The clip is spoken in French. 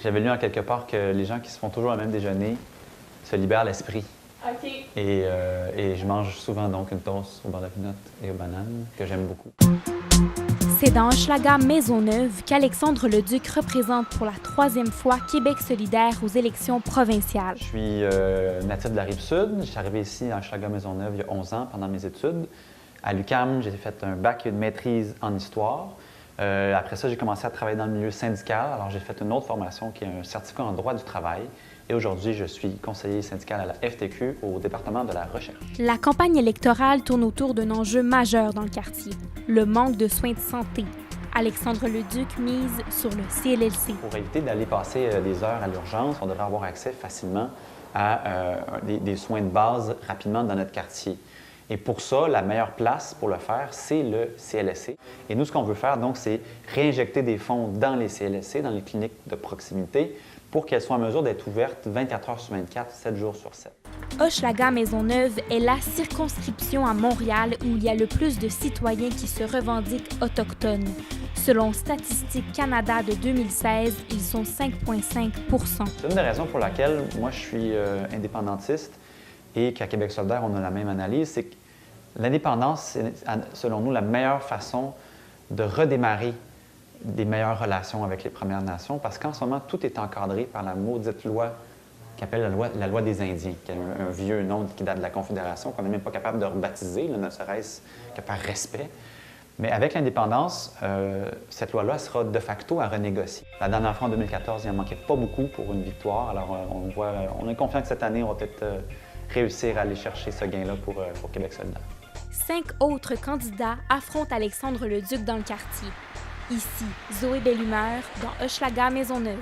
J'avais lu en quelque part que les gens qui se font toujours le même déjeuner se libèrent l'esprit. OK. Et je mange souvent donc une toast au beurre de pinot et aux bananes, que j'aime beaucoup. C'est dans Hochelaga Maisonneuve qu'Alexandre Leduc représente pour la 3e fois Québec solidaire aux élections provinciales. Je suis natif de la Rive-Sud. Je suis arrivé ici à Hochelaga Maisonneuve il y a 11 ans pendant mes études. À l'UQAM, j'ai fait un bac et une maîtrise en histoire. Après ça, j'ai commencé à travailler dans le milieu syndical. Alors, j'ai fait une autre formation qui est un certificat en droit du travail. Et aujourd'hui, je suis conseiller syndical à la FTQ au département de la recherche. La campagne électorale tourne autour d'un enjeu majeur dans le quartier, le manque de soins de santé. Alexandre Leduc mise sur le CLLC. Pour éviter d'aller passer des heures à l'urgence, on devrait avoir accès facilement à des soins de base rapidement dans notre quartier. Et pour ça, la meilleure place pour le faire, c'est le CLSC. Et nous, ce qu'on veut faire, donc, c'est réinjecter des fonds dans les CLSC, dans les cliniques de proximité, pour qu'elles soient en mesure d'être ouvertes 24 heures sur 24, 7 jours sur 7. Hochelaga Maisonneuve est la circonscription à Montréal où il y a le plus de citoyens qui se revendiquent autochtones. Selon Statistique Canada de 2016, ils sont 5,5 %. C'est une des raisons pour laquelle moi, je suis indépendantiste et qu'à Québec solidaire, on a la même analyse, c'est que l'indépendance, c'est, selon nous, la meilleure façon de redémarrer des meilleures relations avec les Premières Nations, parce qu'en ce moment, tout est encadré par la maudite loi qu'appelle la loi des Indiens, qui est un vieux nom qui date de la Confédération, qu'on n'est même pas capable de rebaptiser, là, ne serait-ce que par respect. Mais avec l'indépendance, cette loi-là sera de facto à renégocier. La dernière fois, en 2014, il n'en manquait pas beaucoup pour une victoire. Alors, on est confiant que cette année, on va peut-être réussir à aller chercher ce gain-là pour Québec solidaire. 5 autres candidats affrontent Alexandre Leduc dans le quartier. Ici, Zoé Bellumeur dans Hochelaga Maisonneuve.